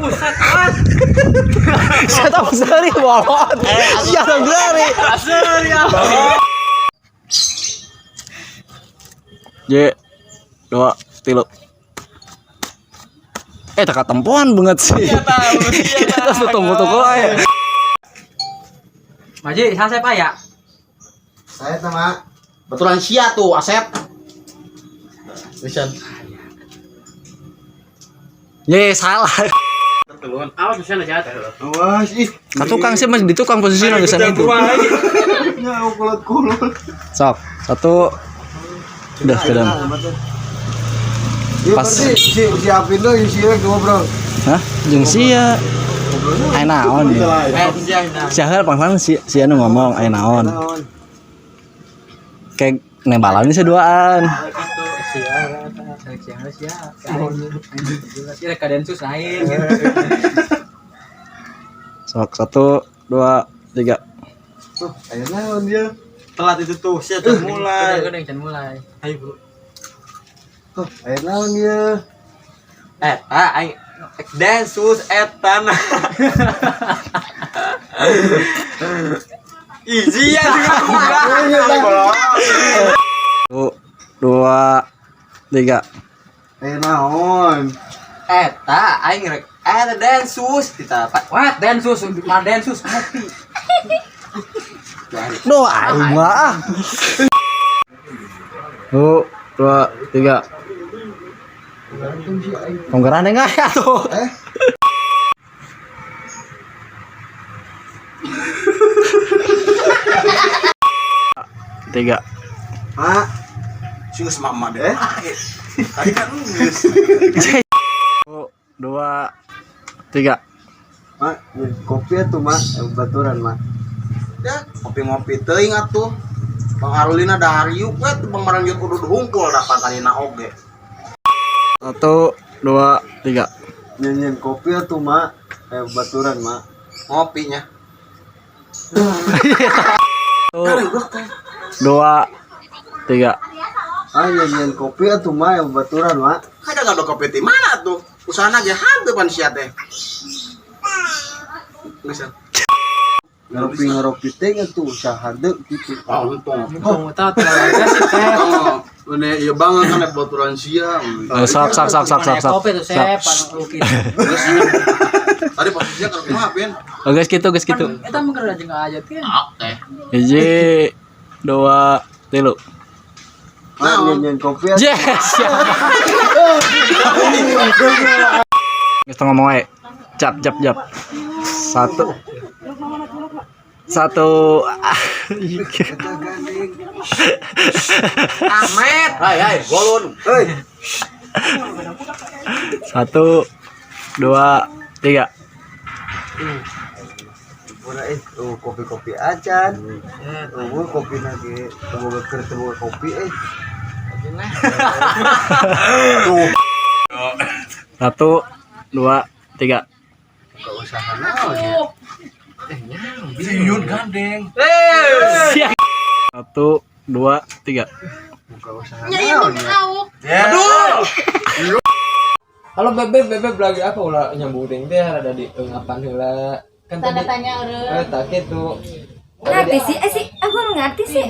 Buset, Wan. Saya tahu seri bolot. Saya tahu seri. Asli ya. J 2 3. Tak tempuan banget sih. Iya tahu, iya tahu. Kita tunggu-tunggu aja. Maji, saya Pak ya. Saya sama betulan sia tuh Asep. Vision. Ye, salah. Terkeluhan. Awas bisa aja. Awas ih. Tukang sih masih di tukang posisinya di sana itu. Ya kulot. Sok, satu. Udah sekarang. Pas Pas. siapin dong isinya ngobrol. Hah? Jeung sia. Aya naon ya? Siapa panggilan si anu ngomong aya naon? Kayak nembalan ini seduaan. Sok 1 2 3. Tuh, ayo naon dia. Telat itu tuh, saya udah mulai. Ayo, Bro. Tuh, ayo naon dia. Aing Densus etan. Easy ya juga. 1 2 3. Ayo naon. Aing rek Densus ditapat. Wah, Densus ngopi. Duh, aing mah. 1 2 3. Penggeran enggak ya tuh? 3. Ah. Sing mama deh. Tadi kan geus. 1 2 3. Mak, kopi atuh mah, baturan mah. Ya, ngopi-ngopi teuing atuh. Bang Arulina dahariuk we teu Bang Marangyut kudu hungkul dapat talina oge. 1 2 3. Nyanyian kopi atuh mah, baturan mah. Ngopinya. 1 2 3. Ah, nyanyian kopi atuh mah, baturan mah. Ada enggak kopi di mana tuh? Usahana ge hantu pan sia teh. Geus. Ngopi teh atuh usaha deuk gitu. Ah, untung. Tahu aja sih, Teh. Ini iya banget kan baturan sia. Sak. Kopi tuh, Sep, anu lukis. Tadi posisinya kalau maafin. Oh, guys gitu. Eta mah keur aja aja teh. Teh. 1 2 3. Ah, nyanyian kopi. Yes. Geus ngomong wae. Cap. 1. Ahmed. Hai, golun. Hei. 1 2 3. Udah tuh kopi acan. Kopi lagi. Temu kopi Tuh. 1 2 3. Buka usaha naon ya? Siun gandeng. 1 2 3. Buka usaha naon ya? Aduh. Halo bebek lagi apa ulah nyambung teh ada di ngapan heula kan tanda tadi tanya eureun. tak gitu Ngerti sih, aku ngerti sih.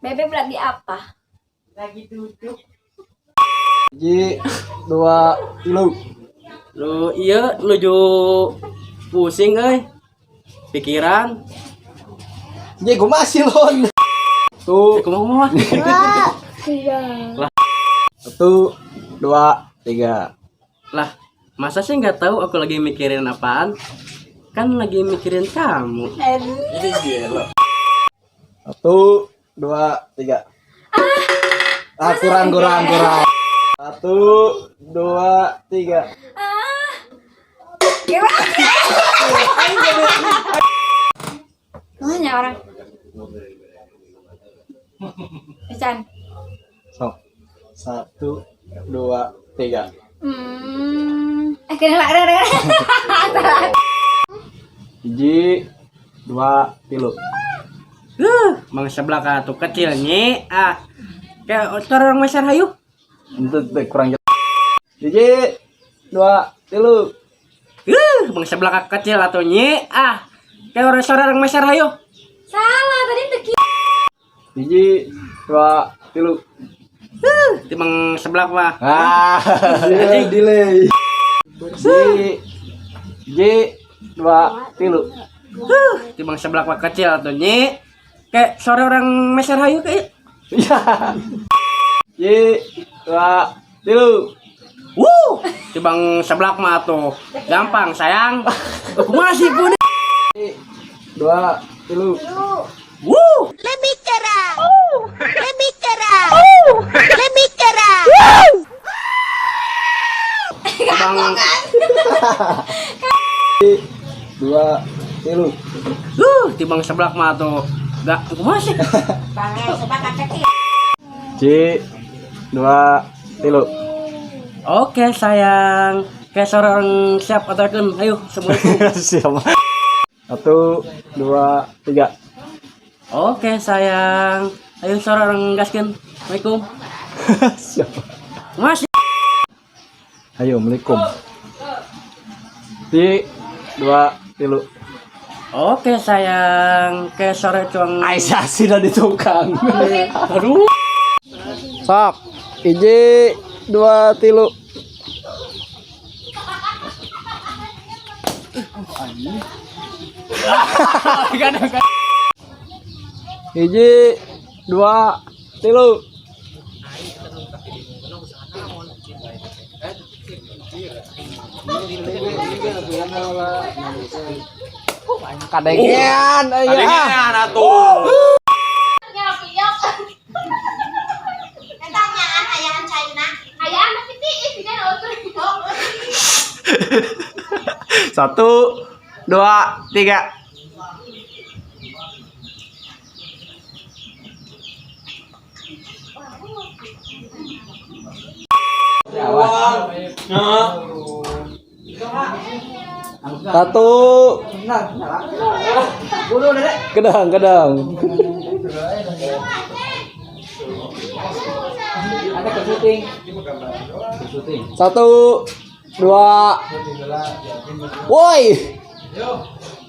Bebek lagi apa? Lagi duduk. 1 2 3. Lu iya nuju pusing pikiran Gue masih lon. Tuh, kumaha 1 2 3. lah masa sih nggak tahu aku lagi mikirin apaan kan lagi mikirin kamu. Ini gila. 1 2 3. Kurang. 1 2 3. Gimana orang? Ican. Sok. 1 2 3. Kena lah. 1 2 3. Mang sebelah ka tuh kecilnya kayak orang besar hayu Itu kurang Hiji, dua, tilu. Bang sebelah kecil atau nye. Kayak orang meser hayo. Salah tadi teki. Hiji, dua, tilu. Timbang sebelah mah. Delay. Hiji, dua, tilu. Timbang sebelah kecil atau nye. Kayak suara orang meser hayo kayak. Iya. Hiji, dua, tilu. Timbang sebelah mah tuh. Gampang sayang. Aku masih pun. Dua, tilu. Let me get out. Let me get out. Let me get out. Timbang Dua, tilu. timbang sebelah mah tuh. Gak, aku masih. Hiji, dua, tilu. Oke sayang. Kayak seorang siap atakan. Ayo assalamualaikum. Siapa? Satu, dua, tiga. Oke sayang. Ayo seorang gaskin. Assalamualaikum. Siapa? Masih. Ayo, Assalamualaikum. Hiji, dua, tilu. Oke sayang. Kayak sore cuang. Aisyah sih udah di tukang. Aduh. Sok. Hiji, dua, tilu. Hiji, dua, tilu. Kadengian, Kadengian atuh. Satu, dua, tiga. Satu. Kedang, kedang. Satu, dua. Woi.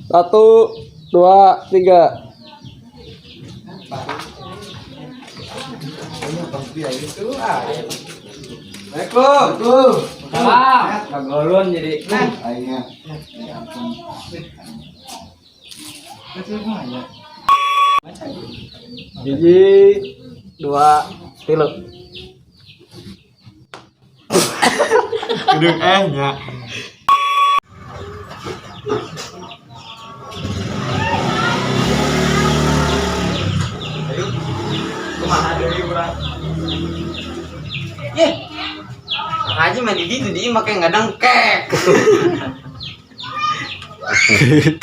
Satu, dua, tiga. Kagolon jadi. Hiji, dua, tilu. Gedung nya. Kumaha deui urang? Haji mah di ditu di make ngadengkek.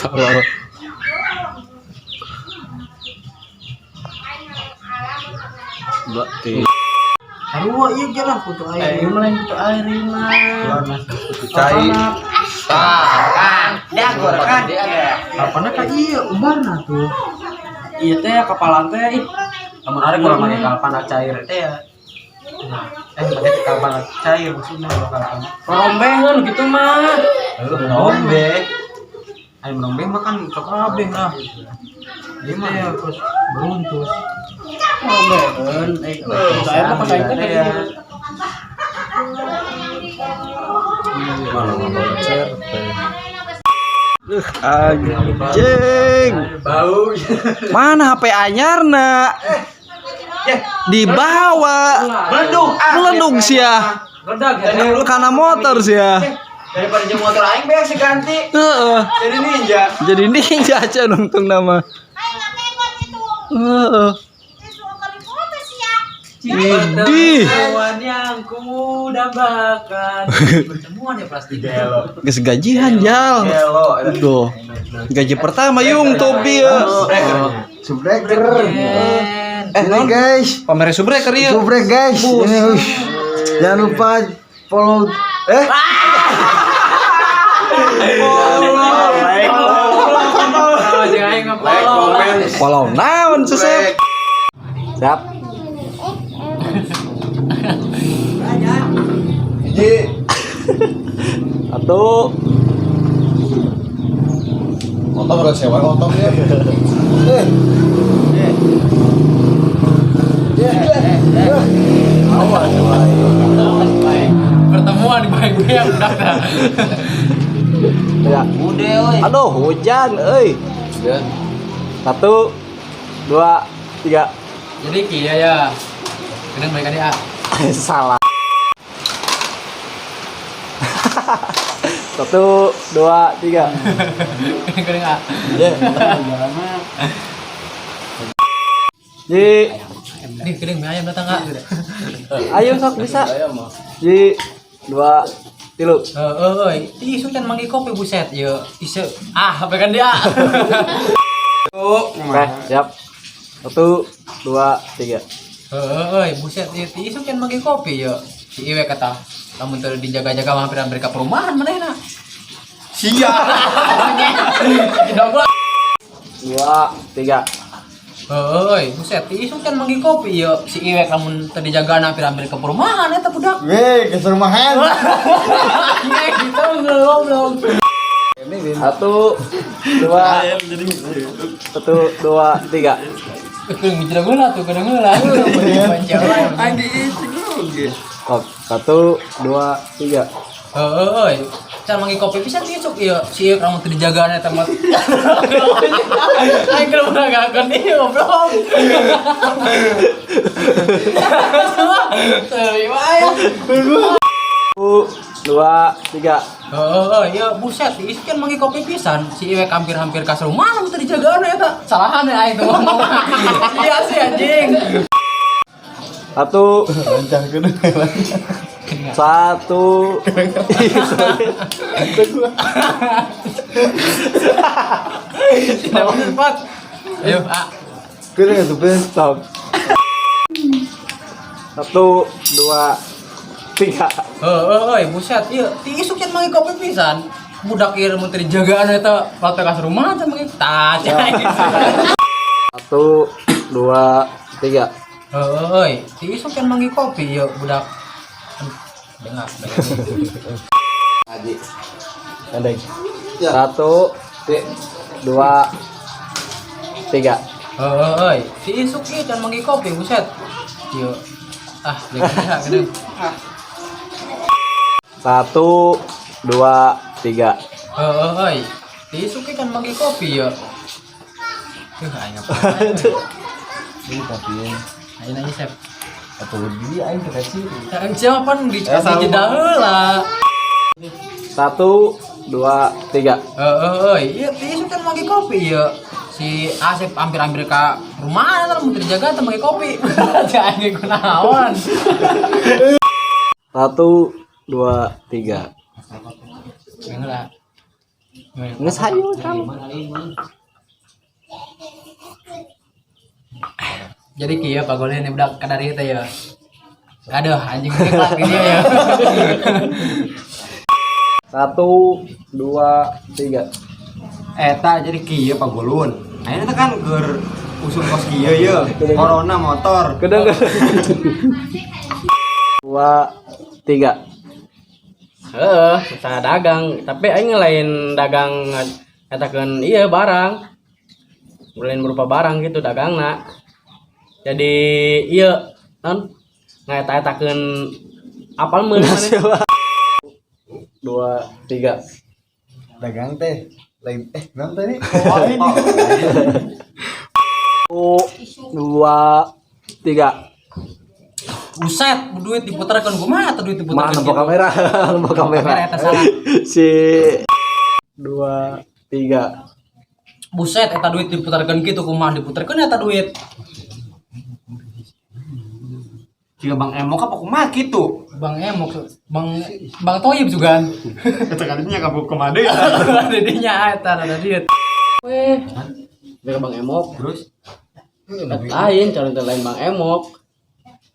Tolol. Dua, tilu. Sarua ieu jalan putu air. Mulai untuk air mah. Cai. Kan, jago kan. Apana ka ieu ubarna tuh. Iya teh kapalan teh. Lamun arek kurang make kalpana cair teh ya. Make kalpana cair maksudnya kalpana. Korombehan gitu mah. Merombe. Ayo merombe mah kan cok kabeh lah. Dia mah ya terus beruntus. Korombehan. Saya mah pakai teh ya. Anjing. Bau. Mana HP anyarna? Dibawa. Meledung sia. Karena motor sia. Daripada jeung motor aing beak si ganti. Heeh. Jadi ninja. Jadi ninja aja nuntung nama. Heeh. Idi. Kawan yang ku dambakan. Pertemuan ya pasti gelo. Geus gajian jal. Gelo. Tuh. Gaji pertama yung Tobi ya. Subreker. Nih guys, pamer subreker ieu. Subrek guys. Ini jangan lupa follow Follow naon sesep. Siap. Hiji, Satu. Otong udah sewa otongnya. Pertemuan di baik yang udah. Ya. Udah, oi. Aduh, hujan, euy. Satu, dua, tiga. Jadi kia ya. Kena baik dia. Salah. Satu, dua, tiga. Kena. Ji, Nih kena mie ayam datang enggak? ayo sok bisa. Ji, dua, tilu. Isu kan manggil kopi buset, yo. Isu, apa kan dia? Oke, siap. Satu, dua, tiga. Buset, isu kan manggil kopi, yo. Si Iwe kata, kamu tuh dijaga-jaga hampir-hampir ke perumahan mana enak? Siap. Tidak gua. Dua, tiga. Buset, isu kan manggil kopi, yo. Si Iwe kamu tuh dijaga hampir-hampir ke perumahan ya, budak. Weh, ke rumahan. Ya, gitu belum. Satu, dua, tiga. Bicara gula tuh, kadang gula. Stop. Satu, dua, tiga. Cara manggil kopi bisa tisuk iya. Si kamu tuh dijaganya tempat. Ayo kalau menegakkan iya belum. Satu, dua, tiga. Iya buset, isi kan manggil kopi pisan. Si Iwek hampir-hampir kasih malam tuh dijaganya ya tak. Salahan ya itu ngomong. Iya sih anjing. Satu. Satu. Tidak benar Pat. Ayo, Stop. Satu, dua, tiga. Buset, iya. Isu kan manggil kopi pisan. Budak ieu mun teu dijagaan eta, pate kasih rumah aja manggil tajai. Satu, dua, tiga. Isu kan manggil kopi ya budak. Dengar. Aji. Gandeng. Satu, dua, tiga. Si Isuk ieu can manggil kopi buset. Ieu. Gede. Satu, dua, tiga. Si Isuk ieu can manggil kopi ya. Aing apa? Ini kopiin. Aing aja sep. Atau di aing kasih. Siapa dikasih jeda heula. Satu, dua, tiga. Iya, Isuk kan manggil kopi ya. Si Asep hampir-hampir ke rumah lah mau terjaga teh manggil kopi. Jangan kunaon. Satu, dua, tiga. Enggak. Nges hayu kamu. Jadi kieu Pak Golin budak kadari teh ya. Aduh, anjing kelat dia ya. Satu, dua, tiga. Eta jadi kieu Pak Gulun. Ayeuna teh kan keur usum kos kieu ye. Corona motor. Kedeng. Dua, tiga. Usaha dagang, tapi aing lain dagang katakan iya barang. Lain berupa barang gitu dagangna. Jadi iya non ngaeta-etakeun apal meun maneh. Dua, tiga. Dagang teh. Lain naon tadi? Satu, dua, tiga. Buset, duit diputarkeun kumaha atuh duit Mana diputarkeun. nempo kamera? Nempo kamera. Kamera eta salah. Si dua, tiga. Buset, eta duit diputarkeun kitu kumaha diputarkeun eta duit. Jika Bang Emok apa kumaha kitu? Bang Emok, Bang Toyib juga. Eta kadinya kabuk kemade. Ada dinya eta ada duit. Weh, dari Bang Emok. Terus Lain, cara lain Bang Emok.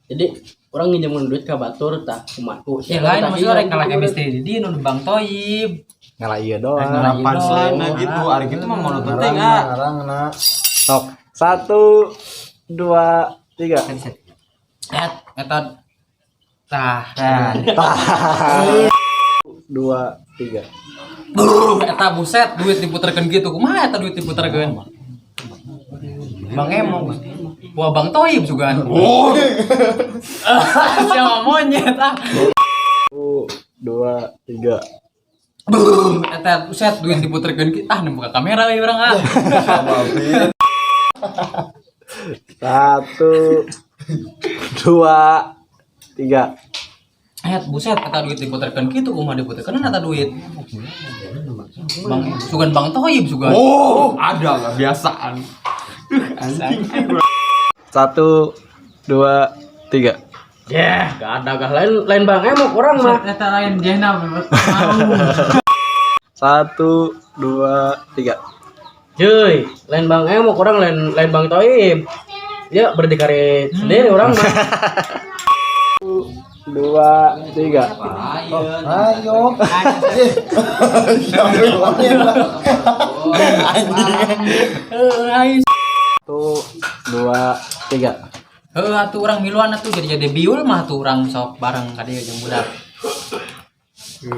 Jadi orang nginjemun duit ke batur tah kumaku. Ya lain maksudnya rek kalak chemistry di dieu nu Bang Toyib. Ngalah iya doang. ngarapan selain gitu. Ari kitu mah mono penting ah. Ngarang Sok. Satu, dua, tiga. Eta tah. 2, 3. Eta buset duit diputerkeun gitu. Kumaha eta duit diputerkeun? Bang Emo. Wah Bang Toib juga. Oh. Siapa monyet ah. 1, 2, 3. Eta buset duit diputerkeun gitu. Ah nembuka kamera we urang ah. 1, 2, 3. Buset eta duit diputerkeun kitu kumaha diputerkeun eta duit. Bang sugan Bang Toib juga. Oh, ada lah biasaan. 1, 2, 3. Gak ada gak lain Bang Emo kurang mah. Eta lain jena. 1, 2, 3. Cuy, lain Bang Emo kurang lain Bang Toib. Ya berdikari sendiri orang mah. 2, 3. Ayo. Ayo. 1, 2, 3. Atuh urang miluan atuh jadi biul mah tuh urang sok bareng ka dieu jeung budak. 1,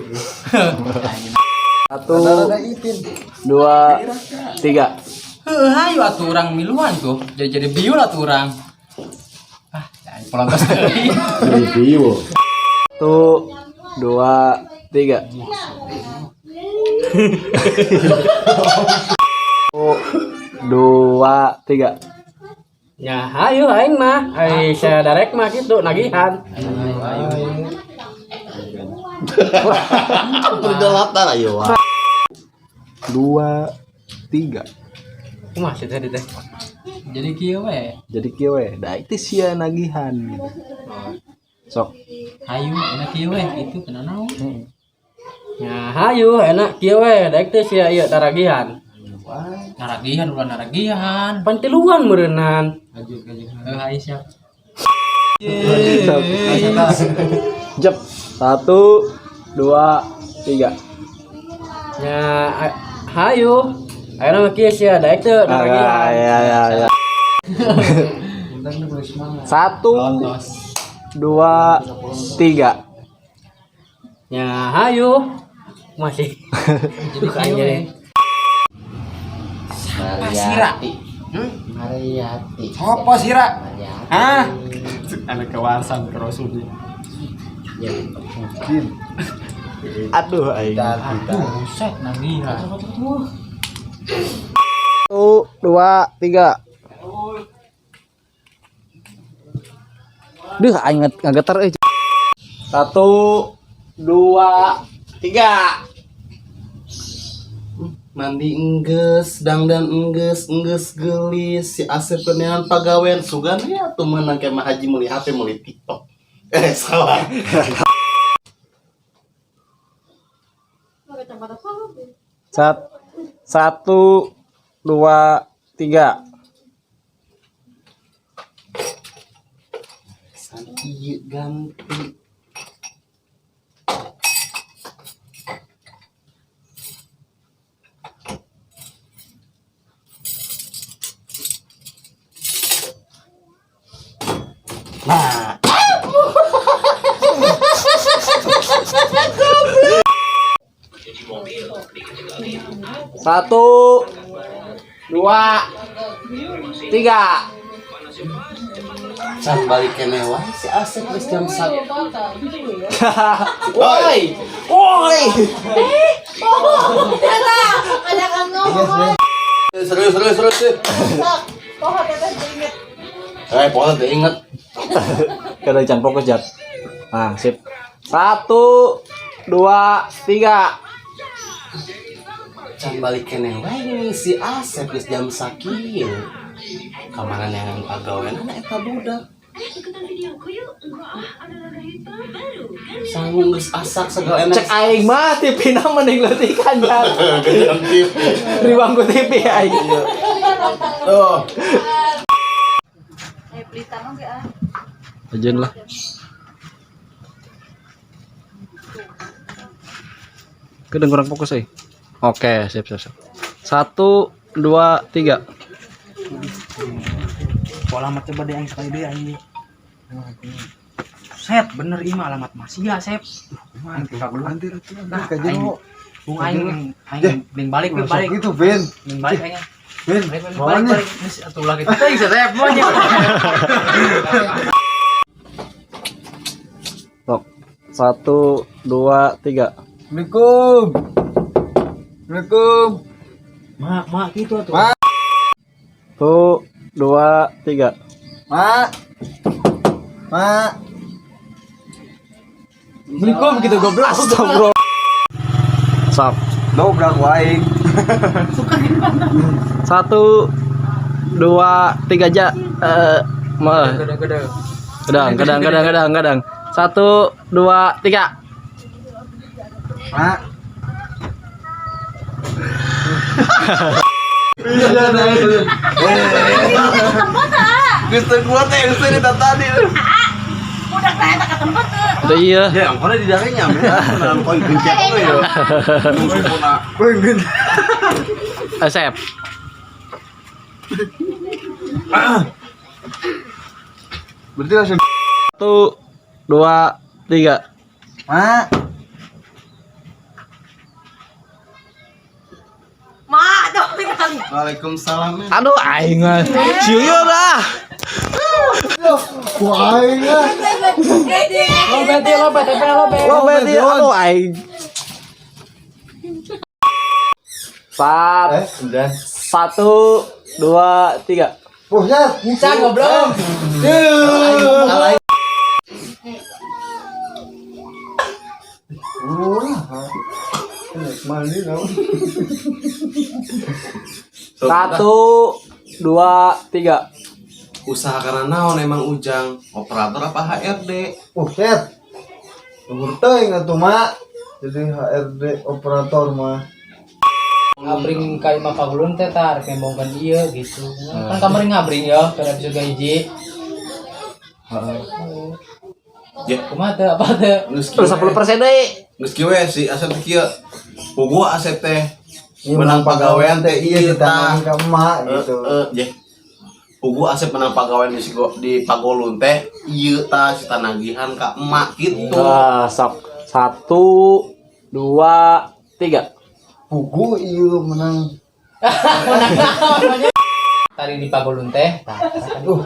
2, 3. Ayo atuh urang miluan tuh jadi biul atuh urang. Ah, jangan pelontos deui. 1, 2, 3. 2, 3. Ya hayu aing mah, ai saya direct mah gitu nagihan. Udah latar ayo. 2, 3. Kumaha sih tadi teh? Jadi kieu we. Jadi kieu we, da itu sia nagihan. Sok. Hayu enak kieu we itu kena naon? Ya hayu enak kieu we, daek teh sia ieu taragihan. Naragihan ulah naragihan. Pantiluan meureunnan. Hai siap. Jep. 1, 2, 3. Ya hayu. Ayeuna mah kieu sia daek teh taragihan. Ya. 1, 2, 3. Ya hayu. Masih. Jadi kieu we. Sira. Mariati. Apa Sira? Hah? Anak kewasan ke Rasulnya. Aduh aing. Buset nagihan. 1, 2, 3. Duh aing ngageter euy. 1, 2, 3. Mandi enggeus, dangdan enggeus gelis si Asep kenean pagawean sugan ya tuh meunang ke mah haji meuli HP meuli TikTok. Salah. 1, 2, 3. Santi ganti. Nah, 1, 2, 3. can balik kene wae si Asep geus jam 1. Woi. Woi. Ada kan ngomong. Serius. Pohon teteh diinget. Pokoknya teu inget. Kada can fokus jat. Nah, sip. 1, 2, 3. Can balik kene wae nih si Asep geus jam sakieu. Kamaran yang pagawean anak eta budak. Sanggung geus asak segala enak. Cek aing mah TV-na mending leutikan jat. Gedean TV. Riwangku TV aing. Tuh. Pelita mah ge ah. Ajen lah. Kedeng kurang fokus euy. Oke, sip. 1, 2, 3. Pola mah coba deh yang sekali deh anjing. Set, bener ima alamat Masia, Sep. Aing tinggal belum. Nah, aing bling balik. Itu Ben. Bling balik aing. Ben. Balik. Nis atuh lagi teh Sep monya. Sok. 1 2 3. Assalamualaikum. Assalamualaikum. Mak gitu atuh. 1 2 3. Mak. Assalamualaikum gitu goblok. Astagfirullah. Sok. Dobrak waing. 1 2 3 aja. Mah. Gede. Kadang. 1 2 3. Mak. Gusto gua teh gusto di tadi. Udah kayak tak tempat tuh. Udah iya. Ya, ampun di dalamnya dalam poin gencet we yo. Poin gencet. Sep. Berarti langsung 1 2 3. Mak. Mak, dong kan. Waalaikumsalam. Aduh aing. Cieu dah. Waing. Lobet, Lo berarti aduh aing. 1 2 3. Bosnya, Cang goblok. Mandi dong. 1 2 3. Usaha karena naon emang Ujang operator apa HRD? Set. Umur teuing atuh mak. Jadi HRD operator mah. Ngabring ka imah pagulun teh tar kembongkeun ieu gitu. Kan kamari ngabring ya keur episode hiji. Ya, Kumaha teh apa teh? Terus 10% deui. geus kieu we si Asep teh kieu. Pugu Asep teh Ini menang menang pagawean teh iya ieu ditangan tah. ke emak gitu. Je. Pugu Asep menang pagawean di Pagolun teh ieu tah si tanagihan ka emak gitu. Sok. 1 2 3. Pugu iya menang. Tadi di pagulun teh.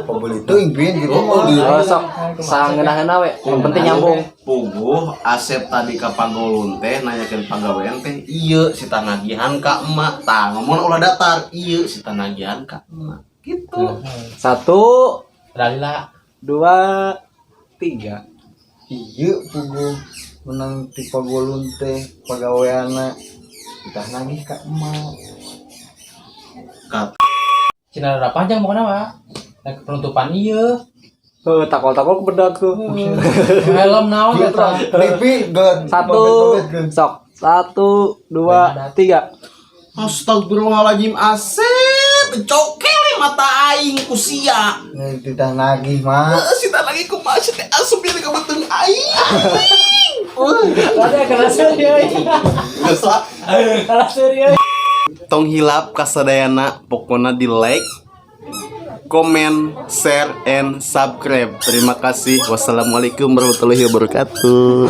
Pembeli teuing bin gitu mah. Sok. Sangeunah-ngeunah we. Yang penting nyambung. Pugu Asep tadi ka Pagolun teh nanyakeun pagawean teh ieu si tanagihan ka emak. Tah ngomong ulah datar ieu si tanagihan ka emak. Gitu. 1 Dalila 2 3. Iya pugu menang ti pagolun teh pagaweana. Kita nagih ka emak. Kat Cina ada panjang mau kenapa? Nah, penutupan iya. Takol-takol bedak tuh. Helm naon eta? TV god. 1 sok. 1 2 3. Astagfirullahaladzim Asep cokel mata aing ku sia. Kita nagih mah. Si lagi ku masih teh asup di kebetung aing. Ada kena serius. Geus Kena serius. tong hilap kasadayana pokona di like, komen, share, and subscribe. Terima kasih. Wassalamualaikum warahmatullahi wabarakatuh.